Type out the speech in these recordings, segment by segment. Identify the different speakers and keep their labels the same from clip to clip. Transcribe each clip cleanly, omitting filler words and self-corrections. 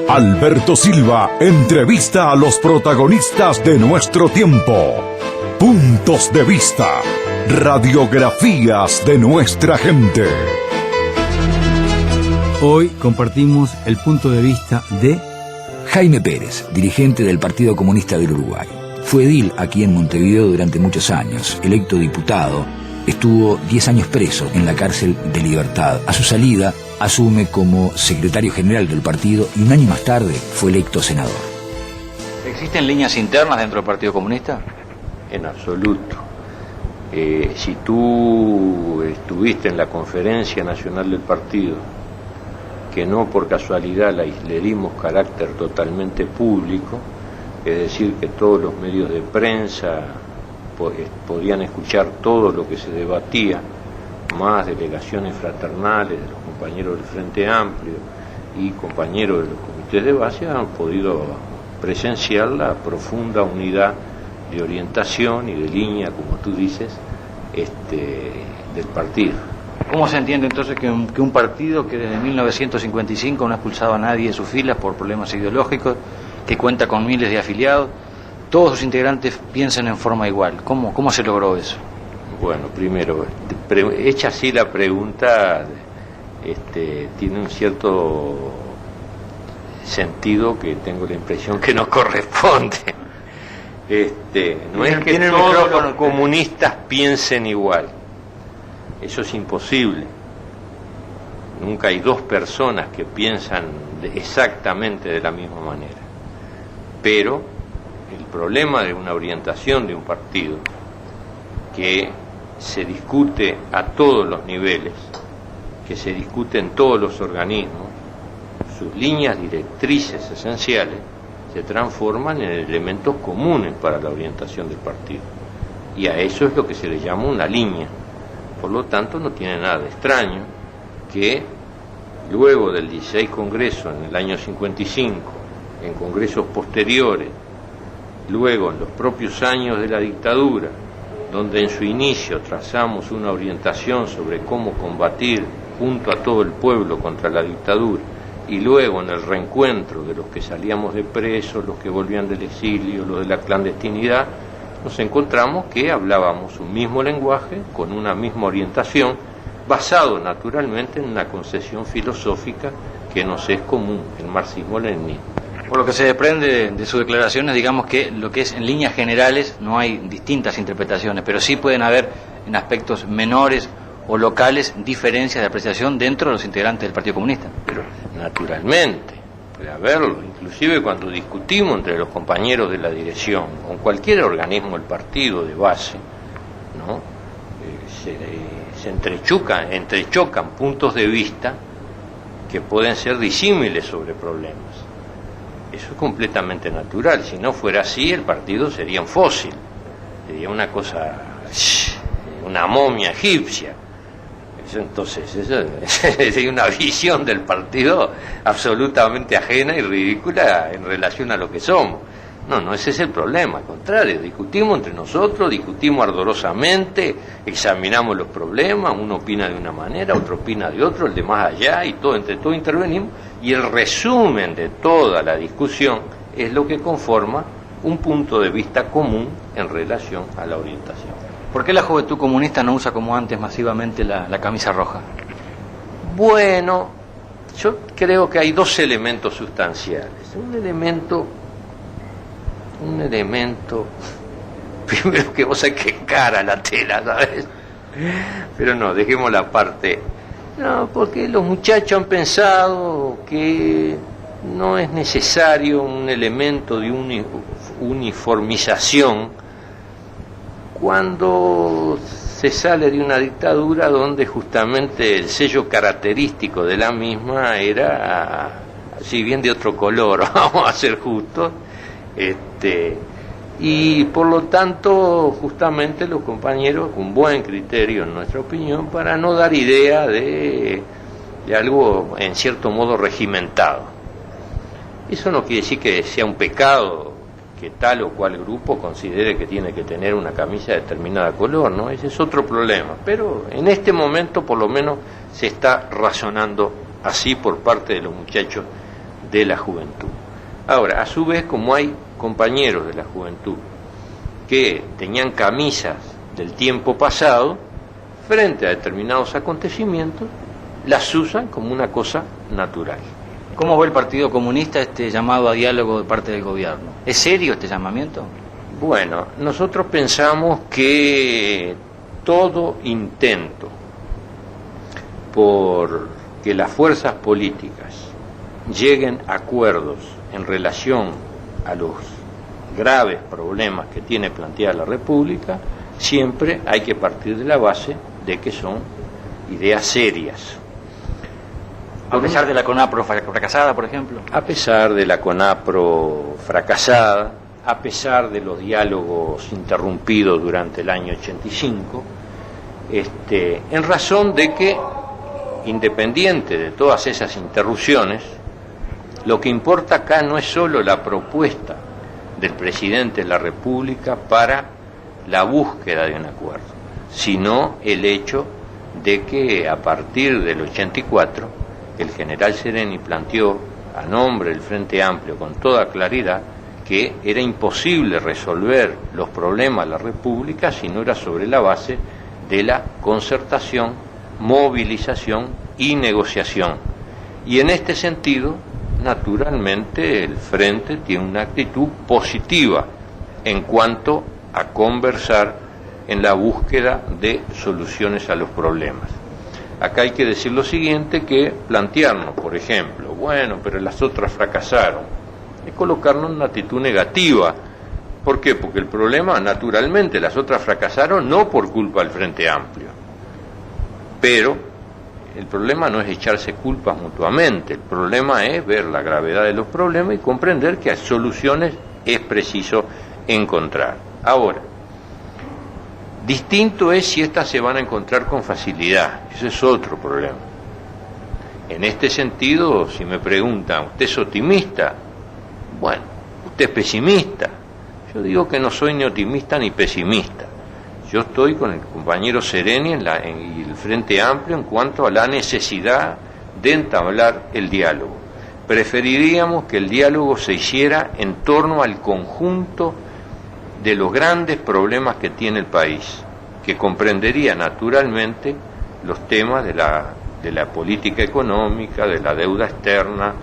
Speaker 1: Alberto Silva entrevista a los protagonistas de nuestro tiempo. Puntos de vista. Radiografías de nuestra gente.
Speaker 2: Hoy compartimos el punto de vista de
Speaker 3: Jaime Pérez, dirigente del Partido Comunista del Uruguay. Fue edil aquí en Montevideo durante muchos años, electo diputado. Estuvo 10 años preso en la cárcel de Libertad. A su salida, asume como secretario general del partido y un año más tarde fue electo senador.
Speaker 4: ¿Existen líneas internas dentro del Partido Comunista?
Speaker 5: En absoluto. Si tú estuviste en la conferencia nacional del partido, que no por casualidad le dimos carácter totalmente público, es decir, que todos los medios de prensa podían escuchar todo lo que se debatía, más delegaciones fraternales de los compañeros del Frente Amplio y compañeros de los comités de base han podido presenciar la profunda unidad de orientación y de línea, como tú dices, del partido.
Speaker 4: ¿Cómo se entiende entonces que un partido que desde 1955 no ha expulsado a nadie de sus filas por problemas ideológicos, que cuenta con miles de afiliados, todos sus integrantes piensen en forma igual? ¿Cómo se logró eso?
Speaker 5: Bueno, primero, hecha así la pregunta, tiene un cierto sentido que tengo la impresión que no corresponde. No es que todos los comunistas piensen igual. Eso es imposible. Nunca hay dos personas que piensan exactamente de la misma manera. Pero el problema de una orientación de un partido que se discute a todos los niveles, que se discute en todos los organismos, sus líneas directrices esenciales se transforman en elementos comunes para la orientación del partido. Y a eso es lo que se le llama una línea. Por lo tanto, no tiene nada de extraño que luego del 16 Congreso en el año 55, en congresos posteriores, luego en los propios años de la dictadura, donde en su inicio trazamos una orientación sobre cómo combatir junto a todo el pueblo contra la dictadura, y luego en el reencuentro de los que salíamos de presos, los que volvían del exilio, los de la clandestinidad, nos encontramos que hablábamos un mismo lenguaje, con una misma orientación, basado naturalmente en una concepción filosófica que nos es común, el marxismo-leninismo.
Speaker 4: Por lo que se desprende de sus declaraciones, digamos que lo que es en líneas generales no hay distintas interpretaciones, pero sí pueden haber en aspectos menores o locales diferencias de apreciación dentro de los integrantes del Partido Comunista.
Speaker 5: Pero naturalmente puede haberlo, inclusive cuando discutimos entre los compañeros de la dirección o en cualquier organismo del partido de base, ¿no? Se entrechocan puntos de vista que pueden ser disímiles sobre problemas. Eso es completamente natural. Si no fuera así, el partido sería un fósil, sería una cosa, una momia egipcia. Entonces, eso sería una visión del partido absolutamente ajena y ridícula en relación a lo que somos. No, ese es el problema. Al contrario, discutimos entre nosotros, discutimos ardorosamente, examinamos los problemas, uno opina de una manera, otro opina de otro, el de más allá, y entre todos intervenimos, y el resumen de toda la discusión es lo que conforma un punto de vista común en relación a la orientación.
Speaker 4: ¿Por qué la juventud comunista no usa como antes masivamente la camisa roja?
Speaker 5: Bueno, yo creo que hay dos elementos sustanciales. Un elemento, primero que vos sabés que cara la tela, ¿sabes? Pero no, dejémosla aparte. No, porque los muchachos han pensado que no es necesario un elemento de uniformización cuando se sale de una dictadura donde justamente el sello característico de la misma era, si bien de otro color, vamos a ser justos, y por lo tanto justamente los compañeros con buen criterio en nuestra opinión para no dar idea de algo en cierto modo regimentado. Eso no quiere decir que sea un pecado que tal o cual grupo considere que tiene que tener una camisa de determinada color, ¿no? Ese es otro problema, pero en este momento por lo menos se está razonando así por parte de los muchachos de la juventud. Ahora, a su vez, como hay compañeros de la juventud que tenían camisas del tiempo pasado, frente a determinados acontecimientos, las usan como una cosa natural.
Speaker 4: ¿Cómo ve el Partido Comunista este llamado a diálogo de parte del gobierno? ¿Es serio este llamamiento?
Speaker 5: Bueno, nosotros pensamos que todo intento por que las fuerzas políticas lleguen a acuerdos en relación a los graves problemas que tiene planteada la República, siempre hay que partir de la base de que son ideas serias.
Speaker 4: A pesar de la CONAPRO fracasada, por ejemplo.
Speaker 5: A pesar de la CONAPRO fracasada, a pesar de los diálogos interrumpidos durante el año 85, en razón de que, independiente de todas esas interrupciones, lo que importa acá no es solo la propuesta del presidente de la República para la búsqueda de un acuerdo, sino el hecho de que a partir del 84 el general Sereni planteó a nombre del Frente Amplio con toda claridad que era imposible resolver los problemas de la República si no era sobre la base de la concertación, movilización y negociación. Y en este sentido, naturalmente, el Frente tiene una actitud positiva en cuanto a conversar en la búsqueda de soluciones a los problemas. Acá hay que decir lo siguiente, que plantearnos, por ejemplo, bueno, pero las otras fracasaron, es colocarnos en una actitud negativa. ¿Por qué? Porque el problema, naturalmente, las otras fracasaron no por culpa del Frente Amplio, pero el problema no es echarse culpas mutuamente, el problema es ver la gravedad de los problemas y comprender que soluciones es preciso encontrar. Ahora, distinto es si estas se van a encontrar con facilidad, ese es otro problema. En este sentido, si me preguntan, ¿usted es optimista? Bueno, ¿usted es pesimista? Yo digo que no soy ni optimista ni pesimista. Yo estoy con el compañero Sereni y el Frente Amplio en cuanto a la necesidad de entablar el diálogo. Preferiríamos que el diálogo se hiciera en torno al conjunto de los grandes problemas que tiene el país, que comprendería naturalmente los temas de la política económica, de la deuda externa,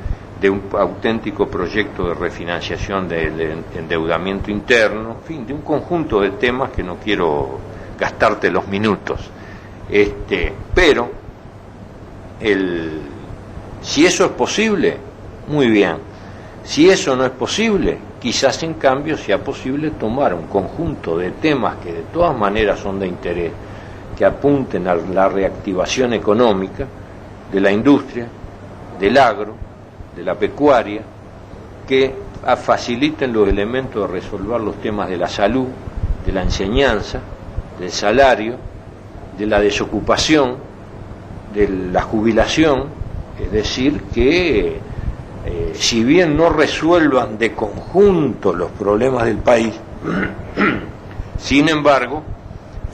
Speaker 5: de un auténtico proyecto de refinanciación de endeudamiento interno, en fin, de un conjunto de temas que no quiero gastarte los minutos. Pero si eso es posible, muy bien. Si eso no es posible, quizás en cambio sea posible tomar un conjunto de temas que de todas maneras son de interés, que apunten a la reactivación económica de la industria, del agro, de la pecuaria, que faciliten los elementos de resolver los temas de la salud, de la enseñanza, del salario, de la desocupación, de la jubilación, es decir, que si bien no resuelvan de conjunto los problemas del país, sin embargo,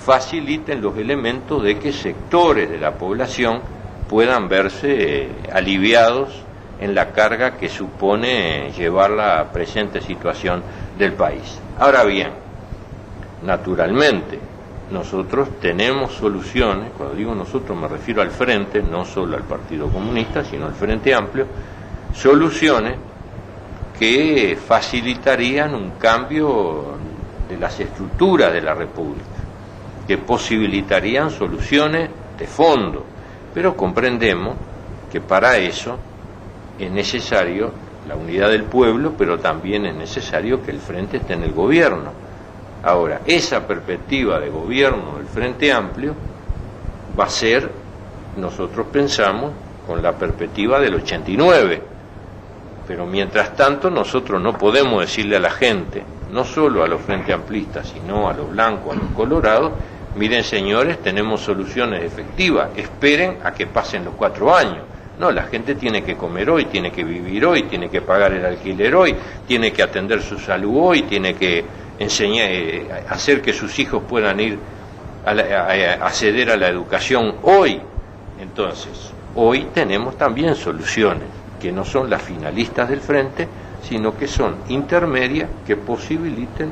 Speaker 5: faciliten los elementos de que sectores de la población puedan verse aliviados en la carga que supone llevar la presente situación del país. Ahora bien, naturalmente, nosotros tenemos soluciones, cuando digo nosotros me refiero al Frente, no solo al Partido Comunista, sino al Frente Amplio, soluciones que facilitarían un cambio de las estructuras de la República, que posibilitarían soluciones de fondo, pero comprendemos que para eso es necesario la unidad del pueblo, pero también es necesario que el Frente esté en el gobierno. Ahora, esa perspectiva de gobierno del Frente Amplio va a ser, nosotros pensamos, con la perspectiva del 89. Pero mientras tanto nosotros no podemos decirle a la gente, no solo a los Frente Amplistas, sino a los blancos, a los colorados, miren señores, tenemos soluciones efectivas, esperen a que pasen los 4 años. No, la gente tiene que comer hoy, tiene que vivir hoy, tiene que pagar el alquiler hoy, tiene que atender su salud hoy, tiene que enseñar, hacer que sus hijos puedan ir a acceder a la educación hoy. Entonces, hoy tenemos también soluciones. que no son las finalistas del frente, sino que son intermedias que posibiliten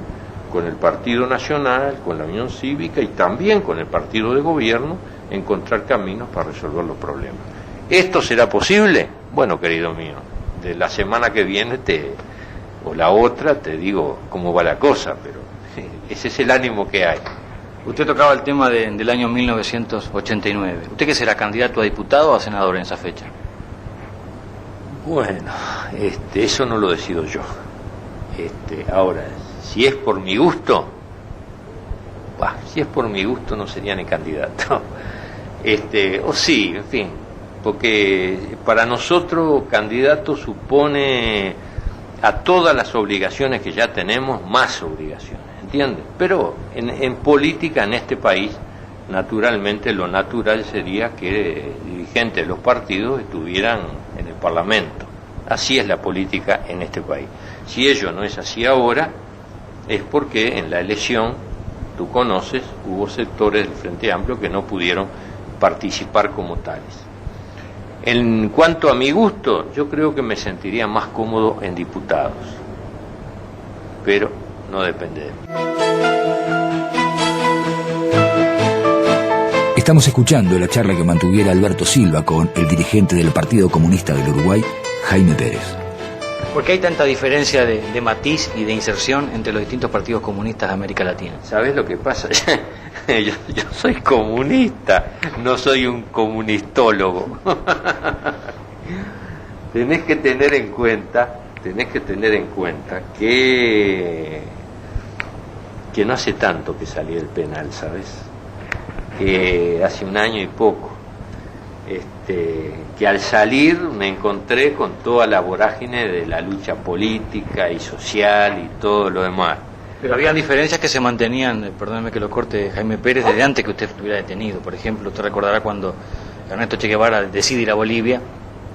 Speaker 5: con el Partido Nacional, con la Unión Cívica y también con el partido de gobierno encontrar caminos para resolver los problemas. ¿Esto será posible? Bueno, querido mío, de la semana que viene o la otra te digo cómo va la cosa, pero ese es el ánimo que hay.
Speaker 4: Usted tocaba el tema del año 1989. ¿Usted qué será, candidato a diputado o a senador en esa fecha?
Speaker 5: Bueno, eso no lo decido yo. Ahora, si es por mi gusto, no sería ni candidato. O sí, en fin, porque para nosotros candidato supone a todas las obligaciones que ya tenemos, más obligaciones, ¿entiendes? Pero en política en este país, naturalmente lo natural sería que dirigentes de los partidos estuvieran en el Parlamento. Así es la política en este país. Si ello no es así ahora, es porque en la elección, tú conoces, hubo sectores del Frente Amplio que no pudieron participar como tales. En cuanto a mi gusto, yo creo que me sentiría más cómodo en diputados, pero no depende de mí.
Speaker 3: Estamos escuchando la charla que mantuviera Alberto Silva con el dirigente del Partido Comunista del Uruguay, Jaime Pérez.
Speaker 4: ¿Por qué hay tanta diferencia de matiz y de inserción entre los distintos partidos comunistas de América Latina?
Speaker 5: ¿Sabés lo que pasa? Yo soy comunista, no soy un comunistólogo. Tenés que tener en cuenta que no hace tanto que salí del penal, ¿sabes? Que hace un año y poco. Que al salir me encontré con toda la vorágine de la lucha política y social y todo lo demás.
Speaker 4: Pero había diferencias que se mantenían, perdóneme que lo corte Jaime Pérez, desde antes que usted estuviera detenido. Por ejemplo, usted recordará cuando Ernesto Che Guevara decide ir a Bolivia,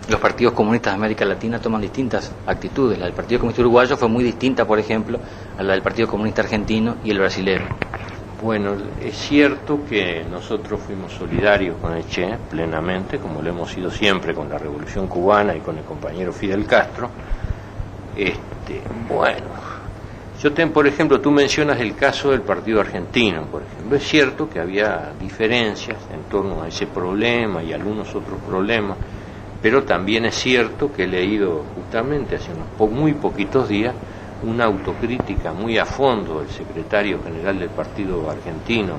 Speaker 4: los partidos comunistas de América Latina toman distintas actitudes. La del Partido Comunista Uruguayo fue muy distinta, por ejemplo, a la del Partido Comunista Argentino y el brasilero.
Speaker 5: Bueno, es cierto que nosotros fuimos solidarios con el Che plenamente, como lo hemos sido siempre con la Revolución Cubana y con el compañero Fidel Castro. Por ejemplo, tú mencionas el caso del Partido Argentino, por ejemplo. Es cierto que había diferencias en torno a ese problema y algunos otros problemas, pero también es cierto que he leído justamente hace muy poquitos días una autocrítica muy a fondo del secretario general del Partido Argentino,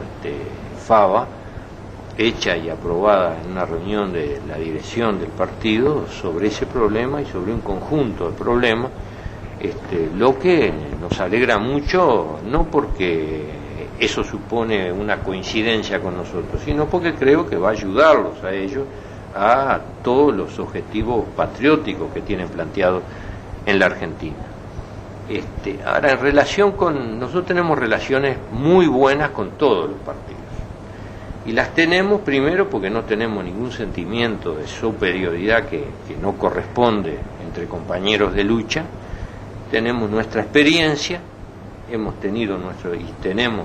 Speaker 5: Fava, hecha y aprobada en una reunión de la dirección del partido sobre ese problema y sobre un conjunto de problemas, lo que nos alegra mucho, no porque eso supone una coincidencia con nosotros, sino porque creo que va a ayudarlos a ellos a todos los objetivos patrióticos que tienen planteados en la Argentina. Ahora, en relación con... Nosotros tenemos relaciones muy buenas con todos los partidos. Y las tenemos primero porque no tenemos ningún sentimiento de superioridad que no corresponde entre compañeros de lucha. Tenemos nuestra experiencia, hemos tenido tenemos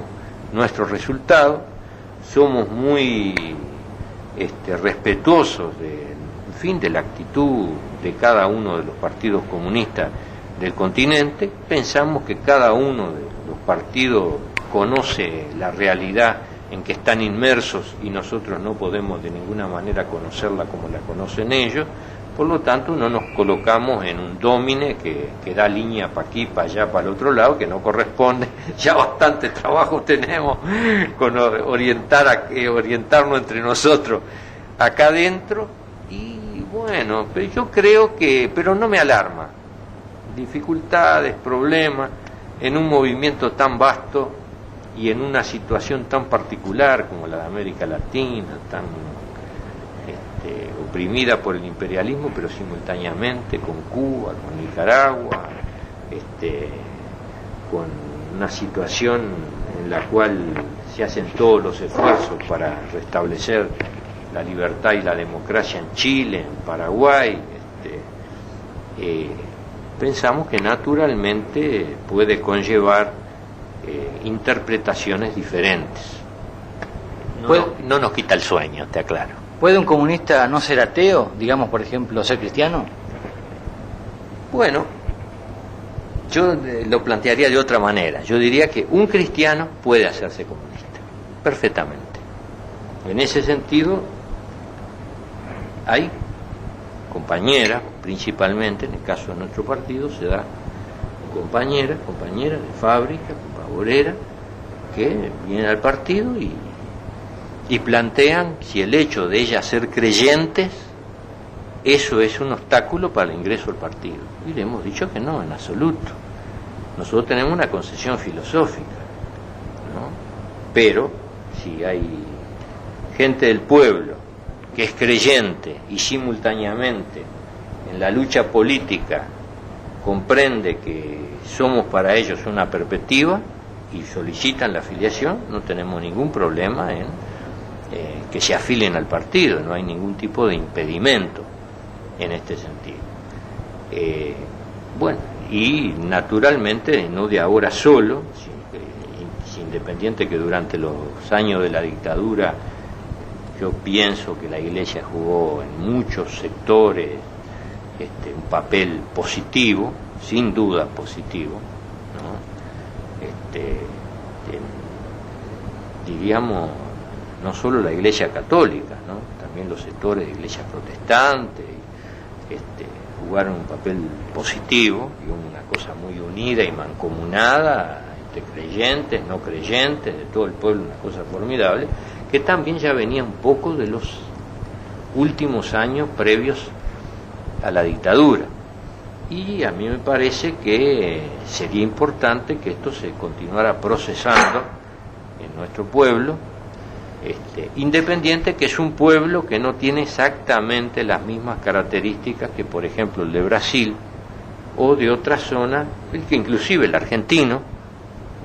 Speaker 5: nuestros resultados, somos muy respetuosos de la actitud de cada uno de los partidos comunistas del continente. Pensamos que cada uno de los partidos conoce la realidad en que están inmersos y nosotros no podemos de ninguna manera conocerla como la conocen ellos. Por lo tanto, no nos colocamos en un dómine que da línea para aquí, para allá, para el otro lado, que no corresponde. Ya bastante trabajo tenemos con orientarnos entre nosotros acá adentro. Y bueno, pero yo creo pero no me alarma. Dificultades, problemas, en un movimiento tan vasto y en una situación tan particular como la de América Latina, tan oprimida por el imperialismo, pero simultáneamente con Cuba, con Nicaragua, con una situación en la cual se hacen todos los esfuerzos para restablecer la libertad y la democracia en Chile, en Paraguay. Pensamos que naturalmente puede conllevar interpretaciones diferentes. No nos quita el sueño, te aclaro.
Speaker 4: ¿Puede un comunista no ser ateo, digamos, por ejemplo, ser cristiano?
Speaker 5: Bueno, yo lo plantearía de otra manera. Yo diría que un cristiano puede hacerse comunista, perfectamente. En ese sentido, hay compañeras, principalmente, en el caso de nuestro partido, se da compañeras de fábrica, obrera, que vienen al partido y plantean si el hecho de ellas ser creyentes, eso es un obstáculo para el ingreso al partido. Y le hemos dicho que no, en absoluto. Nosotros tenemos una concesión filosófica, ¿no? Pero si hay gente del pueblo que es creyente y simultáneamente en la lucha política comprende que somos para ellos una perspectiva y solicitan la afiliación, no tenemos ningún problema en que se afilien al partido, no hay ningún tipo de impedimento en este sentido. Bueno, y naturalmente no de ahora solo, independiente que durante los años de la dictadura yo pienso que la Iglesia jugó en muchos sectores un papel positivo, sin duda positivo, ¿no? Diríamos, no solo la Iglesia católica, ¿no? También los sectores de iglesias protestantes jugaron un papel positivo y una cosa muy unida y mancomunada entre creyentes, no creyentes, de todo el pueblo, una cosa formidable, que también ya venía un poco de los últimos años previos a la dictadura. Y a mí me parece que sería importante que esto se continuara procesando en nuestro pueblo, independiente que es un pueblo que no tiene exactamente las mismas características que, por ejemplo, el de Brasil o de otras zonas, que inclusive el argentino,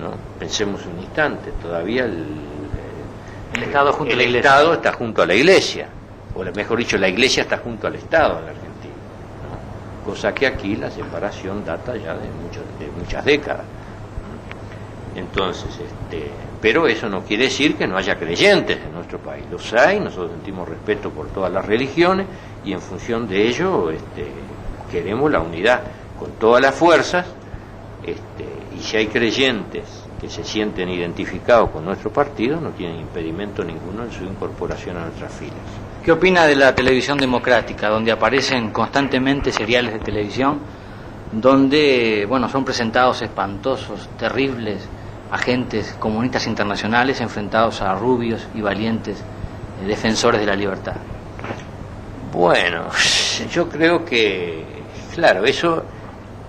Speaker 5: ¿no? Pensemos un instante, todavía el Estado junto a la Iglesia. El Estado está junto a la Iglesia, o mejor dicho, la Iglesia está junto al Estado en la Argentina, ¿no? Cosa que aquí la separación data ya de muchas décadas. Entonces, pero eso no quiere decir que no haya creyentes en nuestro país. Los hay, nosotros sentimos respeto por todas las religiones y en función de ello queremos la unidad con todas las fuerzas, y si hay creyentes que se sienten identificados con nuestro partido, no tienen impedimento ninguno en su incorporación a nuestras filas.
Speaker 4: ¿Qué opina de la televisión democrática, donde aparecen constantemente seriales de televisión, donde, bueno, son presentados espantosos, terribles agentes comunistas internacionales enfrentados a rubios y valientes defensores de la libertad?
Speaker 5: Bueno, yo creo que, claro, eso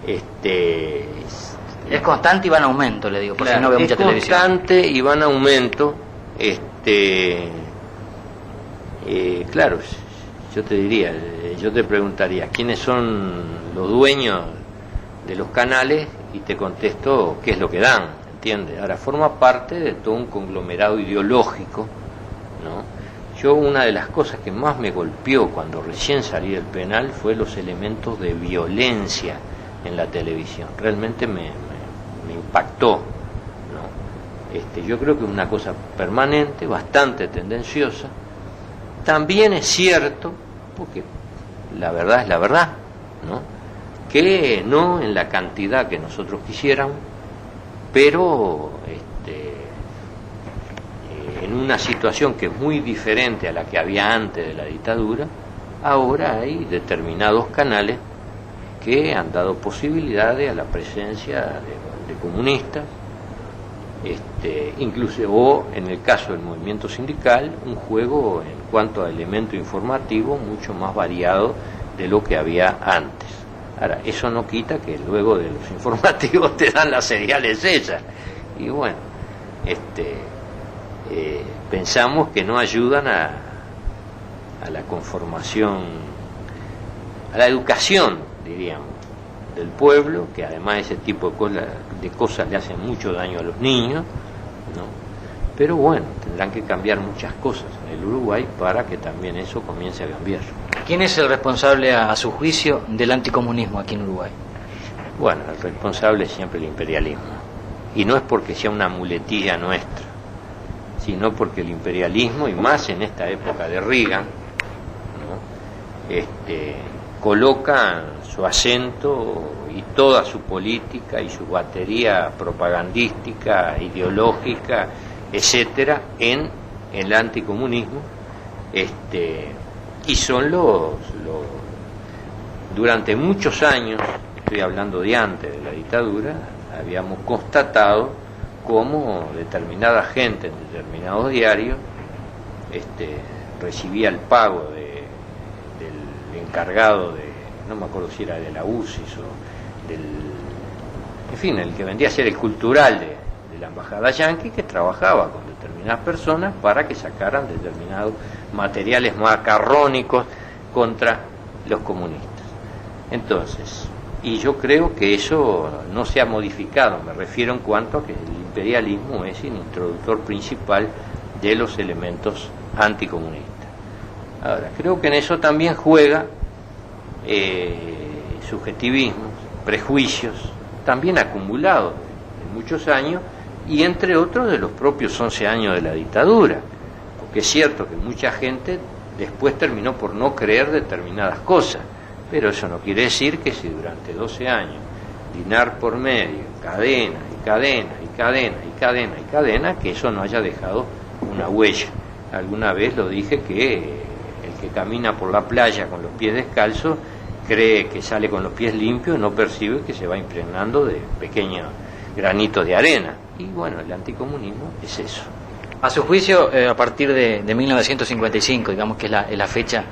Speaker 4: es constante y va en aumento, le digo, porque claro, no veo mucha televisión.
Speaker 5: Es constante y va en aumento. Claro, yo te diría, yo te preguntaría, ¿quiénes son los dueños de los canales? Y te contesto qué es lo que dan, ¿entiendes? Ahora, forma parte de todo un conglomerado ideológico, ¿no? Yo, una de las cosas que más me golpeó cuando recién salí del penal fue los elementos de violencia en la televisión. Realmente me impactó, ¿no? Yo creo que es una cosa permanente, bastante tendenciosa. También es cierto, porque la verdad es la verdad, ¿no? Que no en la cantidad que nosotros quisiéramos, pero en una situación que es muy diferente a la que había antes de la dictadura, ahora hay determinados canales que han dado posibilidades a la presencia de comunistas, incluso, o en el caso del movimiento sindical, un juego en cuanto a elemento informativo mucho más variado de lo que había antes. Ahora, eso no quita que luego de los informativos te dan las seriales esas, y bueno, pensamos que no ayudan a la conformación, a la educación, diríamos, del pueblo, que además ese tipo de cosas le hacen mucho daño a los niños, ¿no? Pero bueno, tendrán que cambiar muchas cosas en el Uruguay para que también eso comience a cambiar.
Speaker 4: ¿Quién es el responsable, a su juicio, del anticomunismo aquí en Uruguay?
Speaker 5: Bueno, el responsable es siempre el imperialismo. Y no es porque sea una muletilla nuestra, sino porque el imperialismo, y más en esta época de Reagan, ¿no? colocan su acento y toda su política y su batería propagandística, ideológica, etcétera, en el anticomunismo, y son durante muchos años, estoy hablando de antes de la dictadura, habíamos constatado cómo determinada gente en determinados diarios recibía el pago del encargado de, no me acuerdo si era de la UCIS o en fin, el que vendría a ser el cultural de la embajada yanqui, que trabajaba con determinadas personas para que sacaran determinados materiales macarrónicos contra los comunistas. Entonces, y yo creo que eso no se ha modificado, me refiero en cuanto a que el imperialismo es el introductor principal de los elementos anticomunistas. Ahora, creo que en eso también juega subjetivismos, prejuicios, también acumulados en muchos años, y entre otros de los propios 11 años de la dictadura, porque es cierto que mucha gente después terminó por no creer determinadas cosas, pero eso no quiere decir que si durante 12 años, dinar por medio, cadena y cadena y cadena y cadena y cadena, que eso no haya dejado una huella. Alguna vez lo dije que el que camina por la playa con los pies descalzos cree que sale con los pies limpios, no percibe que se va impregnando de pequeños granitos de arena. Y bueno, el anticomunismo es eso.
Speaker 4: A su juicio, a partir de 1955, digamos que es la fecha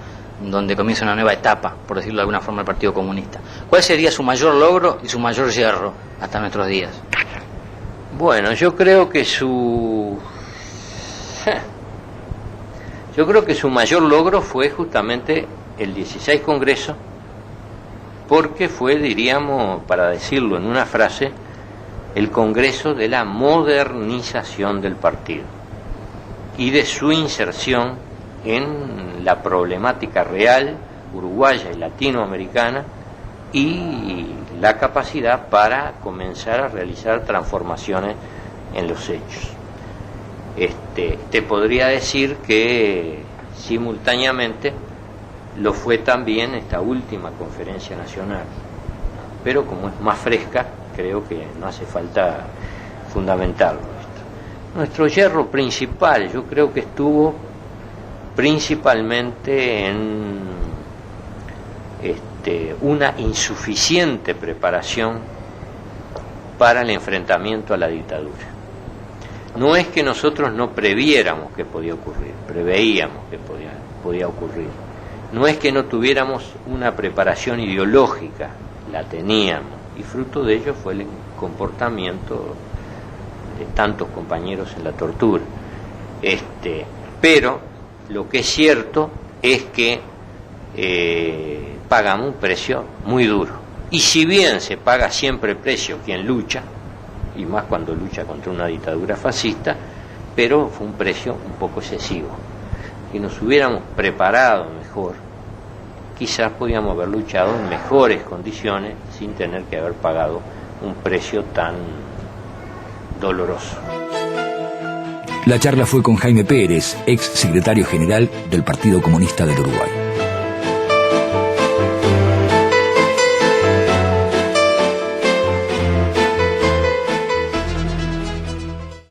Speaker 4: donde comienza una nueva etapa, por decirlo de alguna forma, el Partido Comunista, ¿cuál sería su mayor logro y su mayor yerro hasta nuestros días?
Speaker 5: Bueno, yo creo que su mayor logro fue justamente el 16 Congreso, porque fue, diríamos, para decirlo en una frase, el Congreso de la modernización del partido y de su inserción en la problemática real, uruguaya y latinoamericana, y la capacidad para comenzar a realizar transformaciones en los hechos. Te podría decir que simultáneamente lo fue también esta última conferencia nacional, pero como es más fresca, creo que no hace falta fundamentarlo esto. Nuestro yerro principal, yo creo que estuvo principalmente en una insuficiente preparación para el enfrentamiento a la dictadura. No es que nosotros no previéramos que podía ocurrir, preveíamos que podía ocurrir. No es que no tuviéramos una preparación ideológica, la teníamos, y fruto de ello fue el comportamiento de tantos compañeros en la tortura. Pero lo que es cierto es que pagamos un precio muy duro. Y si bien se paga siempre precio quien lucha, y más cuando lucha contra una dictadura fascista, pero fue un precio un poco excesivo. Si nos hubiéramos preparado mejor, quizás podíamos haber luchado en mejores condiciones sin tener que haber pagado un precio tan doloroso.
Speaker 3: La charla fue con Jaime Pérez, ex secretario general del Partido Comunista del Uruguay.